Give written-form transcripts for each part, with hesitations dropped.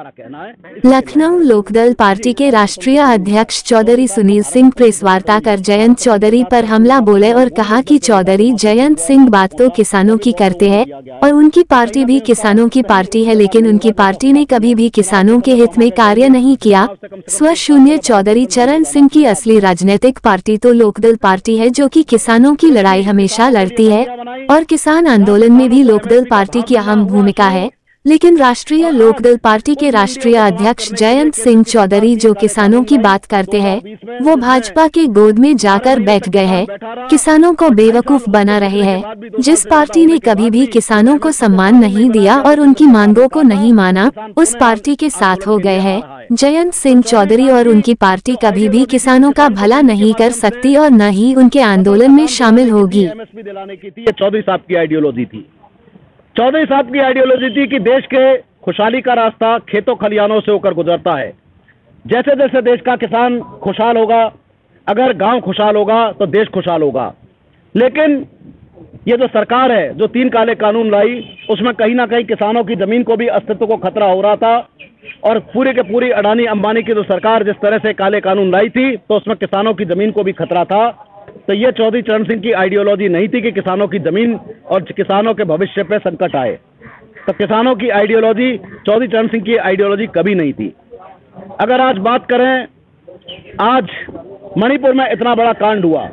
हमारा कहना है। लखनऊ लोकदल पार्टी के राष्ट्रीय अध्यक्ष चौधरी सुनील सिंह प्रेस वार्ता कर जयंत चौधरी पर हमला बोले और कहा कि चौधरी जयंत सिंह बात तो किसानों की करते हैं और उनकी पार्टी भी किसानों की पार्टी है, लेकिन उनकी पार्टी ने कभी भी किसानों के हित में कार्य नहीं किया। स्वशून्य चौधरी चरण सिंह की असली राजनीतिक पार्टी तो लोकदल पार्टी है, जो कि किसानों की लड़ाई हमेशा लड़ती है और किसान आंदोलन में भी लोकदल पार्टी की अहम भूमिका है। लेकिन राष्ट्रीय लोकदल पार्टी के राष्ट्रीय अध्यक्ष जयंत सिंह चौधरी जो किसानों की बात करते हैं, वो भाजपा के गोद में जाकर बैठ गए हैं, किसानों को बेवकूफ बना रहे हैं। जिस पार्टी ने कभी भी किसानों को सम्मान नहीं दिया और उनकी मांगों को नहीं माना, उस पार्टी के साथ हो गए हैं। जयंत सिंह चौधरी और उनकी पार्टी कभी भी किसानों का भला नहीं कर सकती और न ही उनके आंदोलन में शामिल होगी। चौधरी साहब की आइडियोलॉजी थी। चौधरी साहब की आइडियोलॉजी थी कि देश के खुशहाली का रास्ता खेतों खलिहानों से होकर गुजरता है। जैसे जैसे देश का किसान खुशहाल होगा, अगर गांव खुशहाल होगा तो देश खुशहाल होगा। लेकिन ये जो सरकार है जो 3 काले कानून लाई, उसमें कहीं ना कहीं किसानों की जमीन को भी अस्तित्व को खतरा हो रहा था। और पूरी के पूरी अडानी अंबानी की जो सरकार जिस तरह से काले कानून लाई थी, तो उसमें किसानों की जमीन को भी खतरा था। तो ये चौधरी चरण सिंह की आइडियोलॉजी नहीं थी कि किसानों की जमीन और किसानों के भविष्य पे संकट आए। तो किसानों की आइडियोलॉजी, चौधरी चरण सिंह की आइडियोलॉजी कभी नहीं थी। अगर आज बात करें, आज मणिपुर में इतना बड़ा कांड हुआ,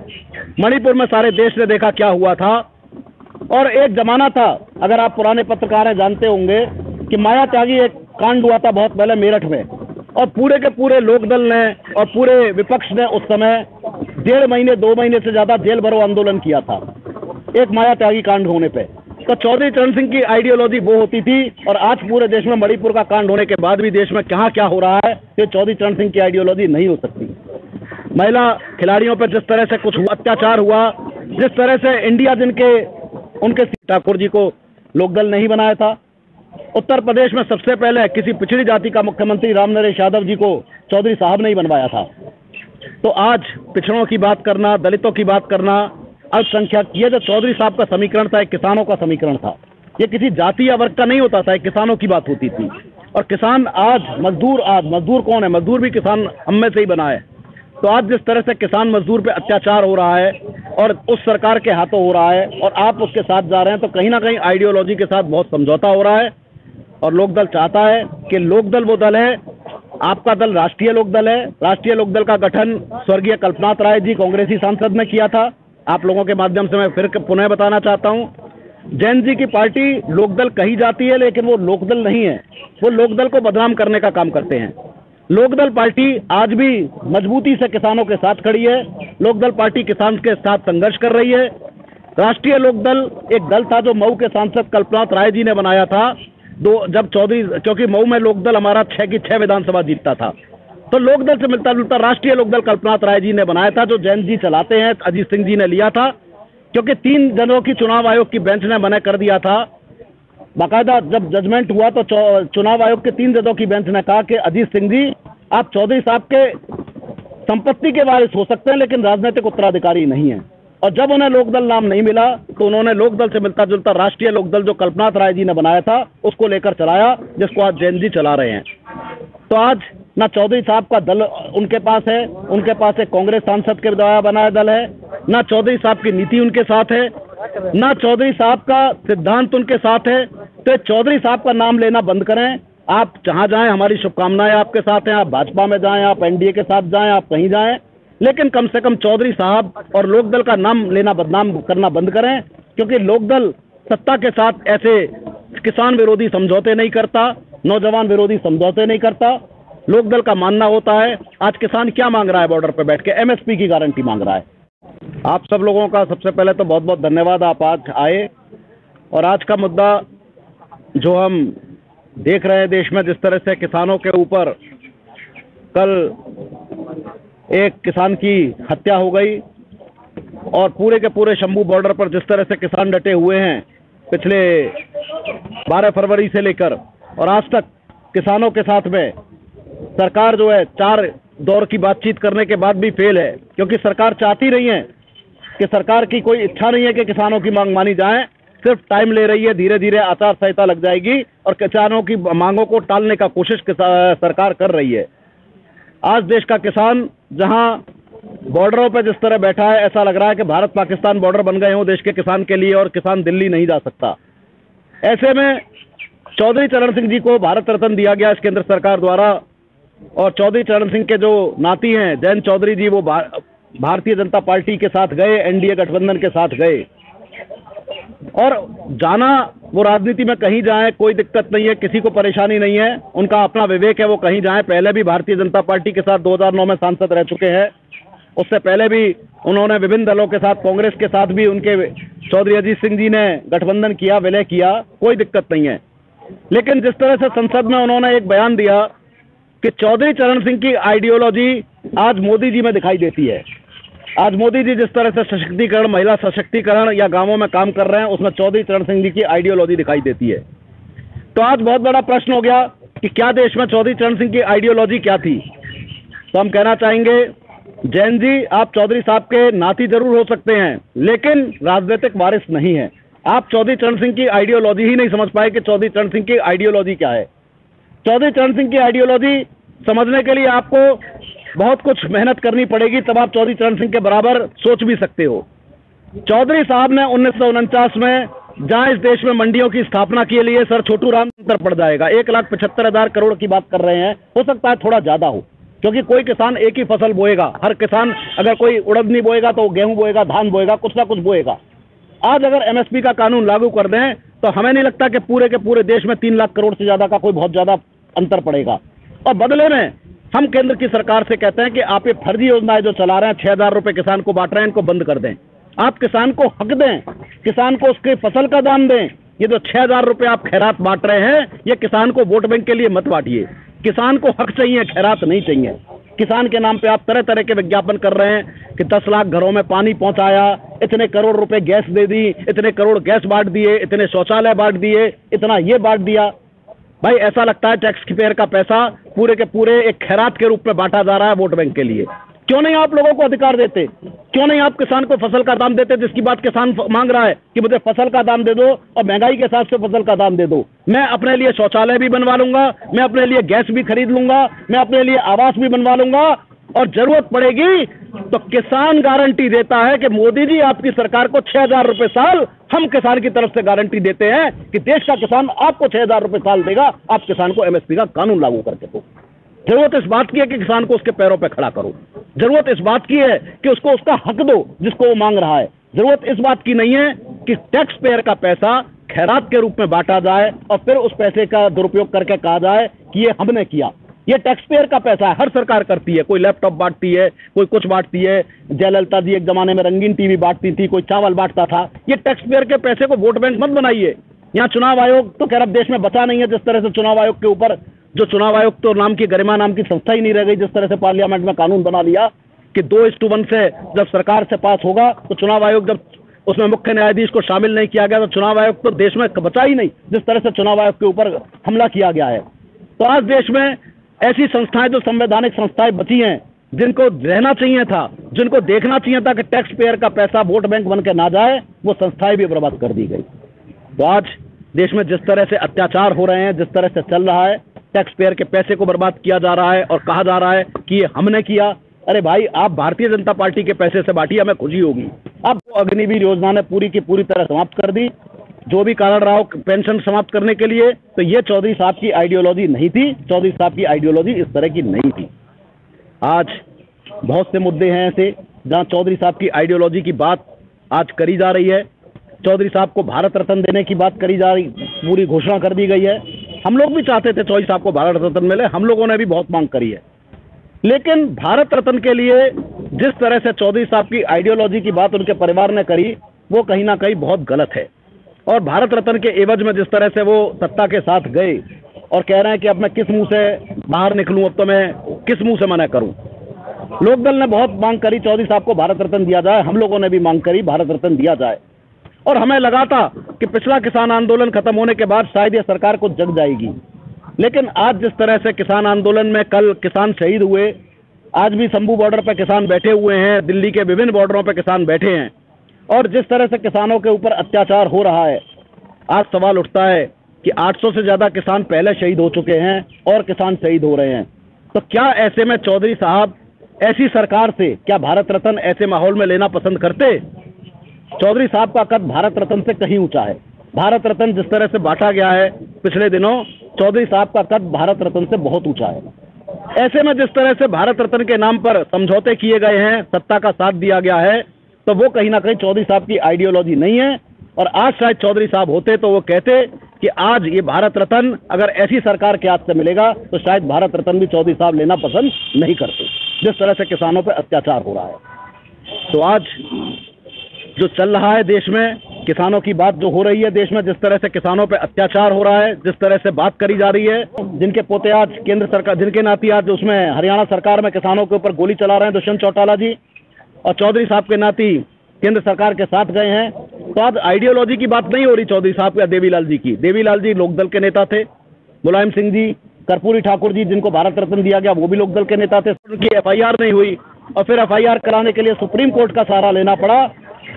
मणिपुर में सारे देश ने देखा क्या हुआ था। और एक जमाना था, अगर आप पुराने पत्रकार हैं जानते होंगे कि माया त्यागी एक कांड हुआ था बहुत पहले मेरठ में, और पूरे के पूरे लोकदल ने और पूरे विपक्ष ने उस समय 1.5 महीने 2 महीने से ज्यादा जेल भरो आंदोलन किया था एक माया त्यागी कांड होने पे। तो चौधरी चरण सिंह की आइडियोलॉजी वो होती थी। और आज पूरे देश में मणिपुर का कांड होने के बाद भी देश में कहाँ क्या हो रहा है, ये चौधरी चरण सिंह की आइडियोलॉजी नहीं हो सकती। महिला खिलाड़ियों पर जिस तरह से कुछ अत्याचार हुआ, जिस तरह से इंडिया जिनके उनके ठाकुर जी को लोकदल नहीं बनाया था, उत्तर प्रदेश में सबसे पहले किसी पिछड़ी जाति का मुख्यमंत्री रामनरेश यादव जी को चौधरी साहब ने ही बनवाया था। तो आज पिछड़ों की बात करना, दलितों की बात करना, अल्पसंख्यक, ये जो चौधरी साहब का समीकरण था, एक किसानों का समीकरण था। ये किसी जाति या वर्ग का नहीं होता था, एक किसानों की बात होती थी। और किसान आज मजदूर कौन है? मजदूर भी किसान हम में से ही बना है। तो आज जिस तरह से किसान मजदूर पे अत्याचार हो रहा है और उस सरकार के हाथों हो रहा है और आप उसके साथ जा रहे हैं, तो कहीं ना कहीं आइडियोलॉजी के साथ बहुत समझौता हो रहा है। और लोकदल चाहता है कि लोकदल वो दल है, आपका दल राष्ट्रीय लोकदल है। राष्ट्रीय लोकदल का गठन स्वर्गीय कल्पनाथ राय जी कांग्रेसी सांसद ने किया था। आप लोगों के माध्यम से मैं फिर पुनः बताना चाहता हूं, जैन जी की पार्टी लोकदल कही जाती है, लेकिन वो लोकदल नहीं है, वो लोकदल को बदनाम करने का काम करते हैं। लोकदल पार्टी आज भी मजबूती से किसानों के साथ खड़ी है। लोकदल पार्टी किसान के साथ संघर्ष कर रही है। राष्ट्रीय लोकदल एक दल था जो मऊ के सांसद कल्पनाथ राय जी ने बनाया था, जब चौधरी, क्योंकि मऊ में लोकदल हमारा 6 की 6 विधानसभा जीतता था, तो लोकदल से मिलता जुलता राष्ट्रीय लोकदल कल्पनाथ राय जी ने बनाया था, जो जैन जी चलाते हैं। अजीत सिंह जी ने लिया था, क्योंकि 3 जनों की चुनाव आयोग की बेंच ने मना कर दिया था। बाकायदा जब जजमेंट हुआ तो चुनाव आयोग के 3 जजों की बेंच ने कहा कि अजीत सिंह जी, आप चौधरी साहब के संपत्ति के वारिस हो सकते हैं, लेकिन राजनीतिक उत्तराधिकारी नहीं है। और जब उन्हें लोकदल नाम नहीं मिला, तो उन्होंने लोकदल से मिलता जुलता राष्ट्रीय लोकदल जो कल्पनाथ राय जी ने बनाया था, उसको लेकर चलाया, जिसको आज जैन जी चला रहे हैं। तो आज ना चौधरी साहब का दल उनके पास है, उनके पास एक कांग्रेस सांसद के द्वारा बनाया दल है, ना चौधरी साहब की नीति उनके साथ है, ना चौधरी साहब का सिद्धांत उनके साथ है। तो चौधरी साहब का नाम लेना बंद करें। आप जहां जाएं, हमारी शुभकामनाएं आपके साथ हैं। आप भाजपा में जाएं, आप एनडीए के साथ जाएं, आप कहीं जाएं, लेकिन कम से कम चौधरी साहब और लोकदल का नाम लेना बदनाम करना बंद करें, क्योंकि लोकदल सत्ता के साथ ऐसे किसान विरोधी समझौते नहीं करता, नौजवान विरोधी समझौते नहीं करता। लोकदल का मानना होता है, आज किसान क्या मांग रहा है बॉर्डर पर बैठ के? एमएसपी की गारंटी मांग रहा है। आप सब लोगों का सबसे पहले तो बहुत बहुत धन्यवाद, आप आज आए। और आज का मुद्दा जो हम देख रहे हैं देश में, जिस तरह से किसानों के ऊपर कल एक किसान की हत्या हो गई और पूरे के पूरे शंभू बॉर्डर पर जिस तरह से किसान डटे हुए हैं पिछले 12 फरवरी से लेकर और आज तक, किसानों के साथ में सरकार जो है 4 दौर की बातचीत करने के बाद भी फेल है, क्योंकि सरकार चाहती नहीं है कि सरकार की कोई इच्छा नहीं है कि किसानों की मांग मानी जाए। सिर्फ टाइम ले रही है। धीरे धीरे आचार संहिता लग जाएगी और किसानों की मांगों को टालने का कोशिश सरकार कर रही है। आज देश का किसान जहां बॉर्डरों पर जिस तरह बैठा है, ऐसा लग रहा है कि भारत पाकिस्तान बॉर्डर बन गए हों देश के किसान के लिए, और किसान दिल्ली नहीं जा सकता। ऐसे में चौधरी चरण सिंह जी को भारत रत्न दिया गया इस केंद्र सरकार द्वारा, और चौधरी चरण सिंह के जो नाती हैं जयंत चौधरी जी, वो भारतीय जनता पार्टी के साथ गए, एनडीए गठबंधन के साथ गए, और जाना वो राजनीति में कहीं जाएं कोई दिक्कत नहीं है, किसी को परेशानी नहीं है, उनका अपना विवेक है, वो कहीं जाएं। पहले भी भारतीय जनता पार्टी के साथ 2009 में सांसद रह चुके हैं, उससे पहले भी उन्होंने विभिन्न दलों के साथ, कांग्रेस के साथ भी उनके चौधरी अजीत सिंह जी ने गठबंधन किया, विलय किया, कोई दिक्कत नहीं है। लेकिन जिस तरह से संसद में उन्होंने एक बयान दिया कि चौधरी चरण सिंह की आइडियोलॉजी आज मोदी जी में दिखाई देती है। आज मोदी जी जिस तरह से सशक्तिकरण, महिला सशक्तिकरण या गांवों में काम कर रहे हैं, उसमें चौधरी चरण सिंह जी की आइडियोलॉजी दिखाई देती है। तो आज बहुत बड़ा प्रश्न हो गया कि क्या देश में चौधरी चरण सिंह की आइडियोलॉजी क्या थी। तो हम कहना चाहेंगे, जैन जी, आप चौधरी साहब के नाती जरूर हो सकते हैं, लेकिन राजनीतिक वारिस नहीं है। आप चौधरी चरण सिंह की आइडियोलॉजी ही नहीं समझ पाए कि चौधरी चरण सिंह की आइडियोलॉजी क्या है। चौधरी चरण सिंह की आइडियोलॉजी समझने के लिए आपको बहुत कुछ मेहनत करनी पड़ेगी, तब आप चौधरी चरण सिंह के बराबर सोच भी सकते हो। चौधरी साहब ने 1949 में जहां इस देश में मंडियों की स्थापना के लिए सर छोटू राम अंतर पड़ जाएगा, 1,75,000 करोड़ की बात कर रहे हैं, हो सकता है थोड़ा ज्यादा हो, क्योंकि कोई किसान एक ही फसल बोएगा। हर किसान अगर कोई उड़द नहीं बोएगा तो गेहूं बोएगा, धान बोएगा, कुछ ना कुछ बोएगा। आज अगर एमएसपी का कानून लागू कर दें तो हमें नहीं लगता कि पूरे के पूरे देश में 3 लाख करोड़ से ज्यादा का कोई बहुत ज्यादा अंतर पड़ेगा। और बदले में हम केंद्र की सरकार से कहते हैं कि आप ये फर्जी योजनाएं जो चला रहे हैं, 6,000 रुपए किसान को बांट रहे हैं, इनको बंद कर दें। आप किसान को हक दें, किसान को उसके फसल का दाम दें। ये जो 6,000 रुपए आप खैरात बांट रहे हैं, ये किसान को वोट बैंक के लिए मत बांटिए। किसान को हक चाहिए, खैरात नहीं चाहिए। किसान के नाम पे आप तरह तरह के विज्ञापन कर रहे हैं कि 10 लाख घरों में पानी पहुंचाया, इतने करोड़ रुपए गैस दे दी, इतने करोड़ गैस बांट दिए, इतने शौचालय बांट दिए, इतना ये बांट दिया। भाई ऐसा लगता है टैक्स पेयर का पैसा पूरे के पूरे एक खैरात के रूप में बांटा जा रहा है वोट बैंक के लिए। क्यों नहीं आप लोगों को अधिकार देते? क्यों नहीं आप किसान को फसल का दाम देते, जिसकी बात किसान मांग रहा है कि मुझे फसल का दाम दे दो और महंगाई के हिसाब से फसल का दाम दे दो। मैं अपने लिए शौचालय भी बनवा लूंगा, मैं अपने लिए गैस भी खरीद लूंगा, मैं अपने लिए आवास भी बनवा लूंगा, और जरूरत पड़ेगी तो किसान गारंटी देता है कि मोदी जी आपकी सरकार को 6,000 रुपए साल हम किसान की तरफ से गारंटी देते हैं कि देश का किसान आपको 6,000 रुपए साल देगा, आप किसान को एमएसपी का कानून लागू करके दो। जरूरत इस बात की है कि किसान को उसके पैरों पर खड़ा करो। जरूरत इस बात की है कि उसको उसका हक दो जिसको वो मांग रहा है। जरूरत इस बात की नहीं है कि टैक्स पेयर का पैसा खैरात के रूप में बांटा जाए और फिर उस पैसे का दुरुपयोग करके कहा जाए कि ये हमने किया। ये टैक्स पेयर का पैसा है, हर सरकार करती है। कोई लैपटॉप बांटती है, कोई कुछ बांटती है। जयललिता जी एक जमाने में रंगीन टीवी बांटती थी, कोई चावल बांटता था। ये टैक्स पेयर के पैसे को वोट बैंक मत बनाइए। यहाँ चुनाव आयोग तो खैर अब देश में बचा नहीं है। जिस तरह से चुनाव आयोग के ऊपर, जो चुनाव आयोग तो नाम की गरिमा नाम की संस्था ही नहीं रह गई, जिस तरह से पार्लियामेंट में कानून बना लिया कि 2:1 से जब सरकार से पास होगा तो चुनाव आयोग, जब उसमें मुख्य न्यायाधीश को शामिल नहीं किया गया तो चुनाव आयोग तो देश में बचा ही नहीं। जिस तरह से चुनाव आयोग के ऊपर हमला किया गया है, तो आज देश में ऐसी संस्थाएं जो संवैधानिक संस्थाएं बची हैं, जिनको रहना चाहिए था, जिनको देखना चाहिए था कि टैक्स पेयर का पैसा वोट बैंक बन के ना जाए, वो संस्थाएं भी बर्बाद कर दी गई। तो आज देश में जिस तरह से अत्याचार हो रहे हैं, जिस तरह से चल रहा है, टैक्स पेयर के पैसे को बर्बाद किया जा रहा है और कहा जा रहा है कि ये हमने किया। अरे भाई, आप भारतीय जनता पार्टी के पैसे से बांटिए, हमें खुशी होगी। अब अग्निवीर योजना ने पूरी की पूरी तरह समाप्त कर दी, जो भी कारण रहा हो पेंशन समाप्त करने के लिए। तो ये चौधरी साहब की आइडियोलॉजी नहीं थी। चौधरी साहब की आइडियोलॉजी इस तरह की नहीं थी। आज बहुत से मुद्दे हैं ऐसे जहां चौधरी साहब की आइडियोलॉजी की बात आज करी जा रही है। चौधरी साहब को भारत रत्न देने की बात करी जा रही, पूरी घोषणा कर दी गई है। हम लोग भी चाहते थे चौधरी साहब को भारत रत्न मिले, हम लोगों ने भी बहुत मांग करी है। लेकिन भारत रत्न के लिए जिस तरह से चौधरी साहब की आइडियोलॉजी की बात उनके परिवार ने करी, वो कहीं ना कहीं बहुत गलत है। और भारत रत्न के एवज में जिस तरह से वो सत्ता के साथ गए और कह रहे हैं कि अब मैं किस मुंह से बाहर निकलूं, अब तो मैं किस मुंह से मना करूं। लोकदल ने बहुत मांग करी चौधरी साहब को भारत रत्न दिया जाए, हम लोगों ने भी मांग करी भारत रत्न दिया जाए। और हमें लगा था कि पिछला किसान आंदोलन खत्म होने के बाद शायद ये सरकार को जग जाएगी। लेकिन आज जिस तरह से किसान आंदोलन में कल किसान शहीद हुए, आज भी शंभू बॉर्डर पर किसान बैठे हुए हैं, दिल्ली के विभिन्न बॉर्डरों पर किसान बैठे हैं, और जिस तरह से किसानों के ऊपर अत्याचार हो रहा है, आज सवाल उठता है कि 800 से ज़्यादा किसान पहले शहीद हो चुके हैं और किसान शहीद हो रहे हैं। तो क्या ऐसे में चौधरी साहब ऐसी सरकार से क्या भारत रत्न ऐसे माहौल में लेना पसंद करते? चौधरी साहब का कद भारत रत्न से कहीं ऊंचा है। भारत रत्न जिस तरह से बांटा गया है पिछले दिनों, चौधरी साहब का कद भारत रत्न से बहुत ऊंचा है। ऐसे में जिस तरह से भारत रत्न के नाम पर समझौते किए गए हैं, सत्ता का साथ दिया गया है, तो वो कहीं ना कहीं चौधरी साहब की आइडियोलॉजी नहीं है। और आज शायद चौधरी साहब होते तो वो कहते कि आज ये भारत रत्न अगर ऐसी सरकार के हाथ से मिलेगा तो शायद भारत रत्न भी चौधरी साहब लेना पसंद नहीं करते, जिस तरह से किसानों पर अत्याचार हो रहा है। तो आज जो चल रहा है देश में, किसानों की बात जो हो रही है देश में, जिस तरह से किसानों पे अत्याचार हो रहा है, जिस तरह से बात करी जा रही है, जिनके पोते आज केंद्र सरकार, जिनके नाती आज उसमें हरियाणा सरकार में किसानों के ऊपर गोली चला रहे हैं दुष्यंत चौटाला जी, और चौधरी साहब के नाती केंद्र सरकार के साथ गए हैं। तो आज आइडियोलॉजी की बात नहीं हो रही चौधरी साहब या देवीलाल जी की। देवीलाल जी लोकदल के नेता थे, मुलायम सिंह जी, कर्पूरी ठाकुर जी जिनको भारत रत्न दिया गया वो भी लोकदल के नेता थे। उनकी FIR नहीं हुई और फिर FIR कराने के लिए सुप्रीम कोर्ट का सहारा लेना पड़ा।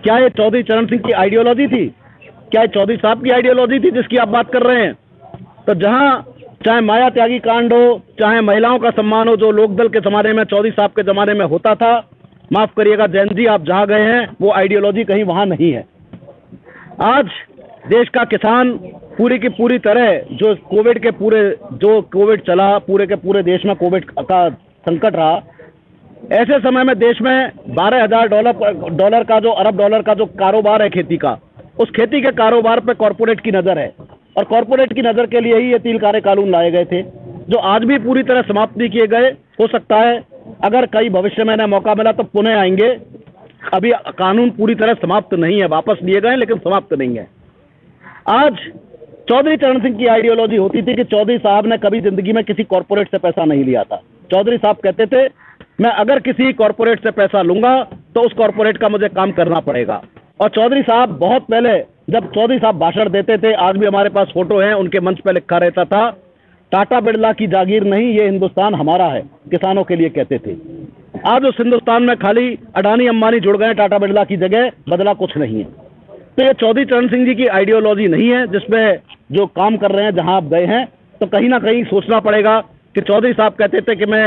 क्या ये चौधरी चरण सिंह की आइडियोलॉजी थी? क्या ये चौधरी साहब की आइडियोलॉजी थी जिसकी आप बात कर रहे हैं? तो जहां चाहे माया त्यागी कांड हो, चाहे महिलाओं का सम्मान हो, जो लोकदल के जमाने में, चौधरी साहब के जमाने में होता था, माफ करिएगा जयंत जी, आप जहां गए हैं वो आइडियोलॉजी कहीं वहां नहीं है। आज देश का किसान पूरी की पूरी तरह जो कोविड चला, पूरे के पूरे देश में कोविड का संकट रहा, ऐसे समय में देश में 12,000 डॉलर का जो अरब डॉलर का जो कारोबार है खेती का, उस खेती के कारोबार पे कॉरपोरेट की नज़र है। और कॉरपोरेट की नज़र के लिए ही ये 3 कारे कानून लाए गए थे, जो आज भी पूरी तरह समाप्त नहीं किए गए। हो सकता है अगर कहीं भविष्य में मौका मिला तो पुनः आएंगे। अभी कानून पूरी तरह समाप्त नहीं है, वापस लिए गए लेकिन समाप्त नहीं है। आज चौधरी चरण सिंह की आइडियोलॉजी होती थी कि चौधरी साहब ने कभी जिंदगी में किसी कॉरपोरेट से पैसा नहीं लिया था। चौधरी साहब कहते थे मैं अगर किसी कॉरपोरेट से पैसा लूंगा तो उस कॉरपोरेट का मुझे काम करना पड़ेगा। और चौधरी साहब बहुत पहले जब चौधरी साहब भाषण देते थे, आज भी हमारे पास फोटो है, उनके मंच पर लिखा रहता था टाटा बिरला की जागीर नहीं, ये हिंदुस्तान हमारा है, किसानों के लिए कहते थे। आज उस हिंदुस्तान में खाली अडानी अंबानी जुड़ गए, टाटा बिरला की जगह बदला कुछ नहीं है। तो ये चौधरी चरण सिंह जी की आइडियोलॉजी नहीं है जिसमें जो काम कर रहे हैं, जहां आप गए हैं तो कहीं ना कहीं सोचना पड़ेगा कि चौधरी साहब कहते थे कि मैं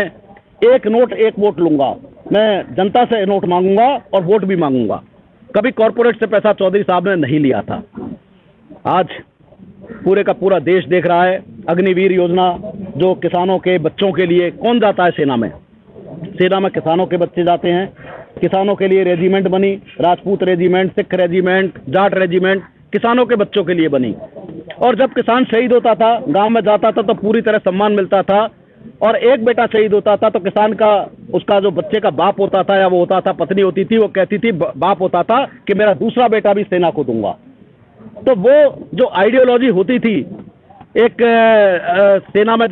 1 नोट 1 वोट लूंगा, मैं जनता से नोट मांगूंगा और वोट भी मांगूंगा। कभी कॉरपोरेट से पैसा चौधरी साहब ने नहीं लिया था। आज पूरे का पूरा देश देख रहा है अग्निवीर योजना, जो किसानों के बच्चों के लिए, कौन जाता है सेना में? सेना में किसानों के बच्चे जाते हैं। किसानों के लिए रेजिमेंट बनी, Rajput regiment, Sikh regiment, Jat regiment किसानों के बच्चों के लिए बनी। और जब किसान शहीद होता था, गांव में जाता था तो पूरी तरह सम्मान मिलता था। और एक बेटा शहीद होता था तो किसान का, उसका जो बच्चे का बाप होता था या वो होता था, पत्नी होती थी, वो कहती थी, बाप होता था कि मेरा दूसरा बेटा भी सेना को दूंगा। तो वो जो आइडियोलॉजी होती थी एक सेना में